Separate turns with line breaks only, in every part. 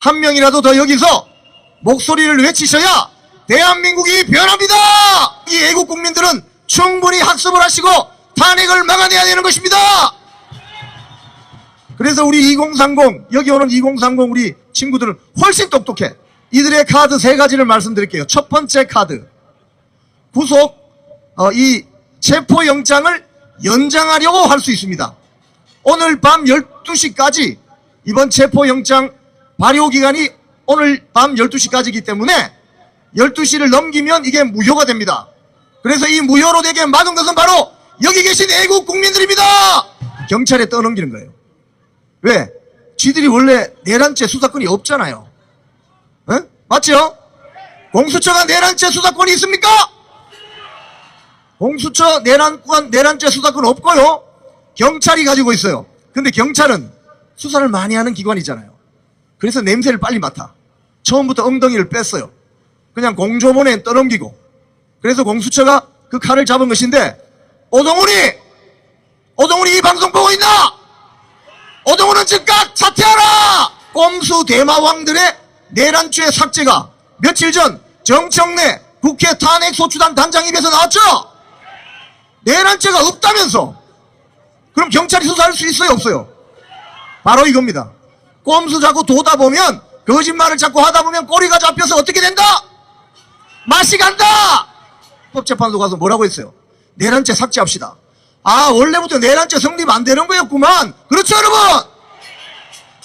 한 명이라도 더 여기서 목소리를 외치셔야 대한민국이 변합니다. 이 애국 국민들은 충분히 학습을 하시고 탄핵을 막아내야 되는 것입니다. 그래서 우리 2030 여기 오는 2030 우리 친구들은 훨씬 똑똑해. 이들의 카드 3가지를 말씀드릴게요. 첫 번째 카드, 구속 이 체포영장을 연장하려고 할 수 있습니다. 오늘 밤 12시까지 이번 체포영장 발효기간이 오늘 밤 12시까지이기 때문에 12시를 넘기면 이게 무효가 됩니다. 그래서 이 무효로 되게 막은 것은 바로 여기 계신 애국 국민들입니다. 경찰에 떠넘기는 거예요. 왜? 쥐들이 원래 내란죄 수사권이 없잖아요. 에? 맞죠? 공수처가 내란죄 수사권이 있습니까? 공수처 내란죄 수사권 없고요. 경찰이 가지고 있어요. 근데 경찰은 수사를 많이 하는 기관이잖아요. 그래서 냄새를 빨리 맡아. 처음부터 엉덩이를 뺐어요. 그냥 공조본에 떠넘기고. 그래서 공수처가 그 칼을 잡은 것인데, 오동훈이 이 방송 보고 있나? 오동훈은 즉각 사퇴하라! 꼼수 대마왕들의 내란죄 삭제가 며칠 전 정청래 국회 탄핵소추단 단장 입에서 나왔죠? 내란죄가 없다면서. 그럼 경찰이 수사할 수 있어요, 없어요? 바로 이겁니다. 꼼수 자꾸 도다 보면, 거짓말을 자꾸 하다 보면 꼬리가 잡혀서 어떻게 된다? 맛이 간다! 법재판소 가서 뭐라고 했어요? 내란죄 삭제합시다. 아, 원래부터 내란죄 성립 안 되는 거였구만. 그렇죠, 여러분?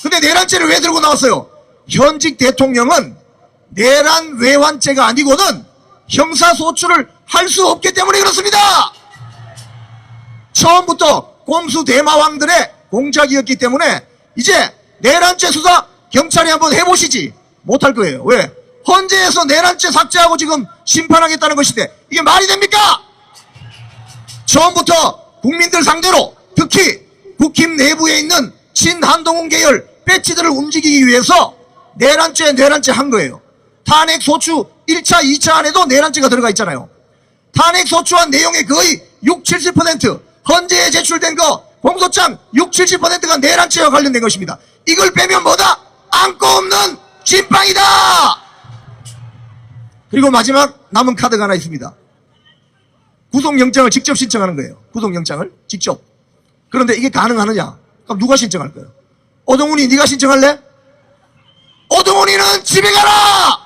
근데 내란죄를 왜 들고 나왔어요? 현직 대통령은 내란 외환죄가 아니고는 형사소추를 할 수 없기 때문에 그렇습니다. 처음부터 꼼수 대마왕들의 공작이었기 때문에 이제 내란죄 수사 경찰이 한번 해보시지 못할 거예요. 왜? 헌재에서 내란죄 삭제하고 지금 심판하겠다는 것인데 이게 말이 됩니까? 처음부터 국민들 상대로 특히 국힘 내부에 있는 친한동훈 계열 배치들을 움직이기 위해서 내란죄 한 거예요. 탄핵소추 1차, 2차 안에도 내란죄가 들어가 있잖아요. 탄핵소추한 내용의 거의 60, 70% 헌재에 제출된 거 공소장 60, 70%가 내란죄와 관련된 것입니다. 이걸 빼면 뭐다? 안고 없는 진빵이다. 그리고 마지막 남은 카드가 하나 있습니다. 구속영장을 직접 신청하는 거예요. 구속영장을 직접. 그런데 이게 가능하느냐? 그럼 누가 신청할 거예요? 오동훈이 네가 신청할래? 오동훈이는 집에 가라!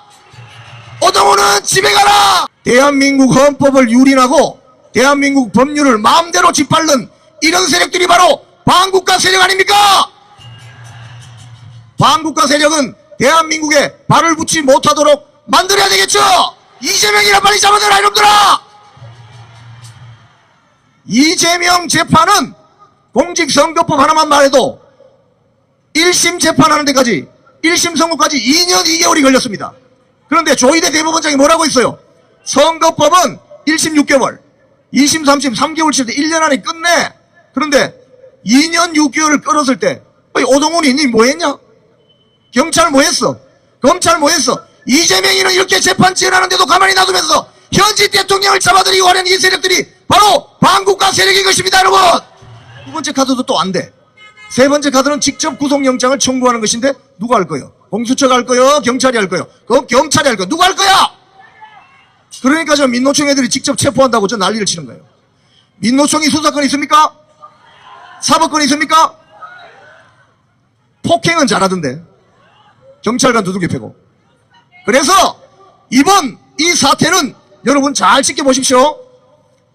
오동훈은 집에 가라! 대한민국 헌법을 유린하고 대한민국 법률을 마음대로 짓밟는 이런 세력들이 바로 반국가 세력 아닙니까? 반국가 세력은 대한민국에 발을 붙이지 못하도록 만들어야 되겠죠? 이재명이나 빨리 잡아내라 이놈들아! 이재명 재판은 공직선거법 하나만 말해도 1심 재판하는 데까지 1심 선고까지 2년 2개월이 걸렸습니다. 그런데 조희대 대법원장이 뭐라고 했어요? 선거법은 1심 6개월 2심 3심 3개월 칠 때 1년 안에 끝내. 그런데 2년 6개월을 끌었을 때 오동훈이 니 뭐했냐? 경찰 뭐했어? 검찰 뭐했어? 이재명이는 이렇게 재판 지연하는데도 가만히 놔두면서 현직 대통령을 잡아들이고 하는 이 세력들이 바로 반국가 세력인 것입니다, 여러분. 두 번째 카드도 또 안 돼. 세 번째 카드는 직접 구속영장을 청구하는 것인데 누가 할 거예요? 공수처가 할 거예요? 경찰이 할 거예요? 그럼 경찰이 할 거예요? 누가 할 거야? 그러니까 저 민노총 애들이 직접 체포한다고 저 난리를 치는 거예요. 민노총이 수사권 있습니까? 사법권 있습니까? 폭행은 잘하던데 경찰관 두들겨 패고. 그래서 이번 이 사태는 여러분 잘 지켜보십시오.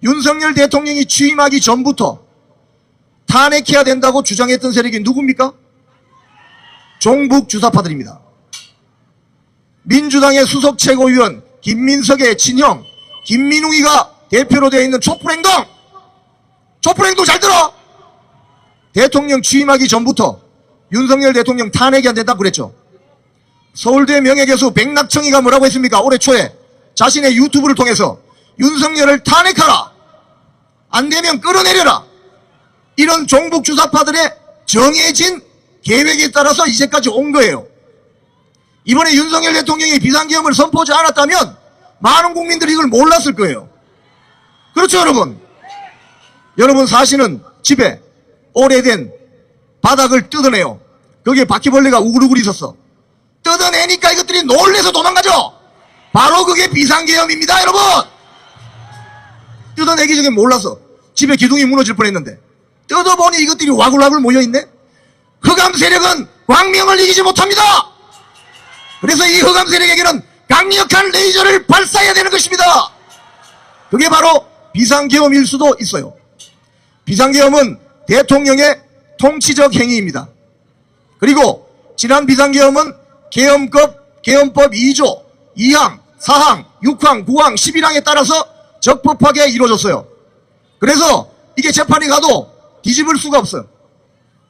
윤석열 대통령이 취임하기 전부터 탄핵해야 된다고 주장했던 세력이 누굽니까? 종북 주사파들입니다. 민주당의 수석 최고위원 김민석의 친형 김민웅이가 대표로 되어 있는 촛불행동 잘 들어. 대통령 취임하기 전부터 윤석열 대통령 탄핵이 안 된다고 그랬죠. 서울대 명예교수 백낙청이가 뭐라고 했습니까? 올해 초에 자신의 유튜브를 통해서 윤석열을 탄핵하라, 안 되면 끌어내려라, 이런 종북 주사파들의 정해진 계획에 따라서 이제까지 온 거예요. 이번에 윤석열 대통령이 비상계엄을 선포하지 않았다면 많은 국민들이 이걸 몰랐을 거예요. 그렇죠, 여러분? 여러분 사시는 집에 오래된 바닥을 뜯어내요. 거기에 바퀴벌레가 우글우글 있었어. 뜯어내니까 이것들이 놀래서 도망가죠. 바로 그게 비상계엄입니다, 여러분. 뜯어내기 전에 몰라서 집에 기둥이 무너질 뻔했는데 뜯어보니 이것들이 와글와글 모여있네. 흑암 세력은 광명을 이기지 못합니다. 그래서 이 흑암 세력에게는 강력한 레이저를 발사해야 되는 것입니다. 그게 바로 비상계엄일 수도 있어요. 비상계엄은 대통령의 통치적 행위입니다. 그리고 지난 비상계엄은 계엄법 2조 2항, 4항, 6항, 9항, 11항에 따라서 적법하게 이루어졌어요. 그래서 이게 재판에 가도 뒤집을 수가 없어요.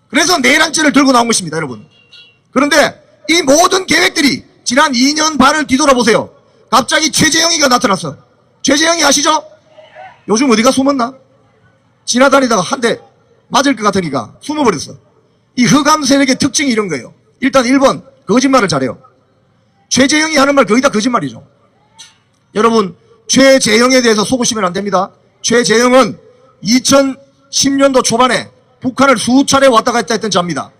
그래서 내란죄를 들고 나온 것입니다, 여러분. 그런데 이 모든 계획들이 지난 2년 반을 뒤돌아보세요. 갑자기 최재형이가 나타났어. 최재형이 아시죠? 요즘 어디가 숨었나? 지나다니다가 한 대 맞을 것 같으니까 숨어버렸어. 이 흑암 세력의 특징이 이런 거예요. 일단 1번, 거짓말을 잘해요. 최재형이 하는 말 거의 다 거짓말이죠. 여러분, 최재형에 대해서 속으시면 안 됩니다. 최재형은 2010년도 초반에 북한을 수차례 왔다 갔다 했던 자입니다.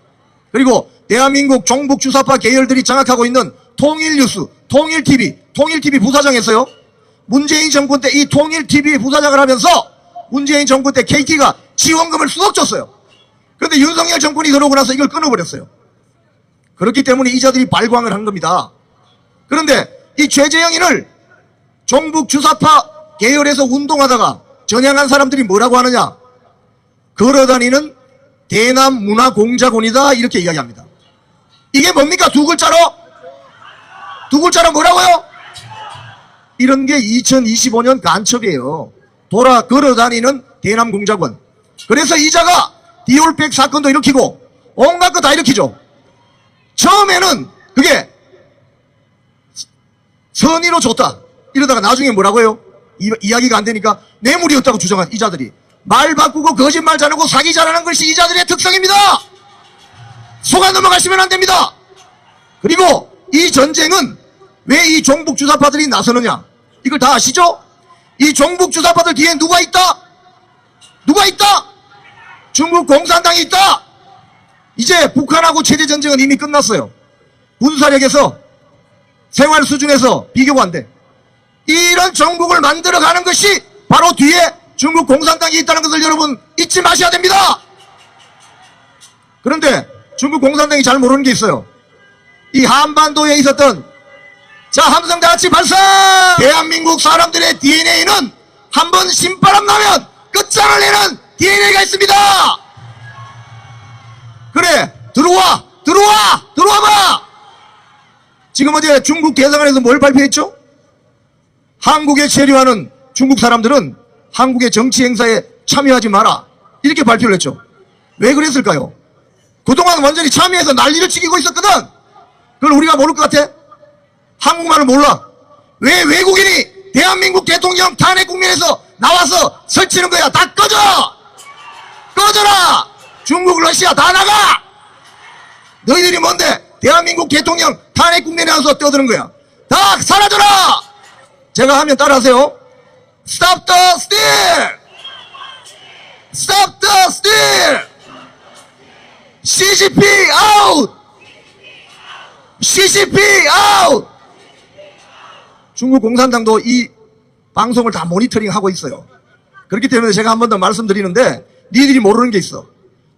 그리고 대한민국 종북 주사파 계열들이 장악하고 있는 통일뉴스, 통일TV 부사장했어요. 문재인 정권 때 이 통일TV 부사장을 하면서 문재인 정권 때 KT가 지원금을 수억 줬어요. 그런데 윤석열 정권이 들어오고 나서 이걸 끊어버렸어요. 그렇기 때문에 이 자들이 발광을 한 겁니다. 그런데 이 최재형이를 종북 주사파 계열에서 운동하다가 전향한 사람들이 뭐라고 하느냐? 걸어다니는 대남 문화공작원이다, 이렇게 이야기합니다. 이게 뭡니까? 두 글자로 뭐라고요? 이런 게 2025년 간첩이에요. 걸어다니는 대남 공작원. 그래서 이자가 디올백 사건도 일으키고 온갖 거 다 일으키죠. 처음에는 그게 선의로 줬다 이러다가 나중에 뭐라고 해요? 이야기가 안 되니까 뇌물이었다고 주장한 이 자들이 말 바꾸고 거짓말 잘하고 사기 잘하는 것이 이 자들의 특성입니다. 속아 넘어가시면 안 됩니다. 그리고 이 전쟁은 왜 이 종북 주사파들이 나서느냐? 이걸 다 아시죠? 이 종북 주사파들 뒤에 누가 있다? 중국 공산당이 있다. 이제 북한하고 체제 전쟁은 이미 끝났어요. 군사력에서 생활 수준에서 비교가 안 돼. 이런 정국을 만들어가는 것이 바로 뒤에 중국 공산당이 있다는 것을 여러분 잊지 마셔야 됩니다. 그런데 중국 공산당이 잘 모르는 게 있어요. 이 한반도에 있었던 자 함성 다 같이 발사! 대한민국 사람들의 DNA는 한번 신바람 나면 끝장을 내는 DNA가 있습니다. 그래 들어와봐. 지금 어제 중국 대사관에서 뭘 발표했죠? 한국에 체류하는 중국 사람들은 한국의 정치 행사에 참여하지 마라, 이렇게 발표를 했죠. 왜 그랬을까요? 그동안 완전히 참여해서 난리를 치고 있었거든. 그걸 우리가 모를 것 같아? 한국말을 몰라. 왜 외국인이 대한민국 대통령 탄핵 국면에서 나와서 설치는 거야? 다 꺼져라. 중국 러시아 다 나가. 너희들이 뭔데 대한민국 대통령 탄핵 국면에 나와서 떠드는 거야? 다 사라져라. 제가 하면 따라하세요. Stop the steal! Stop the steal! CCP out! CCP out! 중국 공산당도 이 방송을 다 모니터링 하고 있어요. 그렇기 때문에 제가 한 번 더 말씀드리는데 니들이 모르는 게 있어.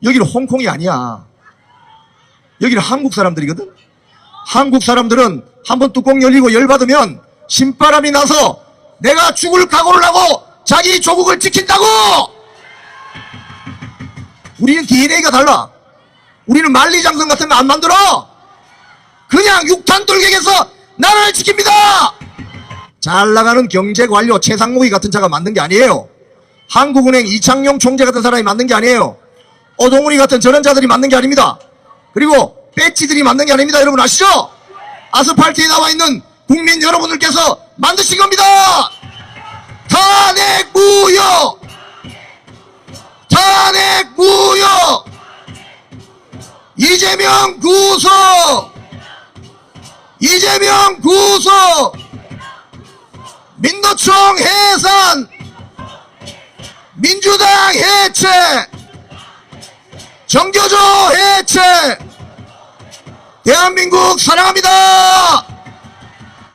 여기는 홍콩이 아니야. 여기는 한국 사람들이거든. 한국 사람들은 한번 뚜껑 열리고 열받으면 신바람이 나서 내가 죽을 각오를 하고 자기 조국을 지킨다고. 우리는 DNA가 달라. 우리는 만리장성 같은 거 안 만들어. 그냥 육탄 돌격에서 나라를 지킵니다. 잘 나가는 경제관료 최상목이 같은 자가 만든 게 아니에요. 한국은행 이창용 총재 같은 사람이 만든 게 아니에요. 오동훈이 같은 저런 자들이 만든 게 아닙니다. 그리고 배지들이 만든 게 아닙니다. 여러분 아시죠? 아스팔트에 나와 있는 국민 여러분들께서 만드신 겁니다. 탄핵 무효! 탄핵 무효! 이재명 구속! 이재명 구속! 민노총 해산! 민주당 해체! 정교조 해체! 대한민국 사랑합니다!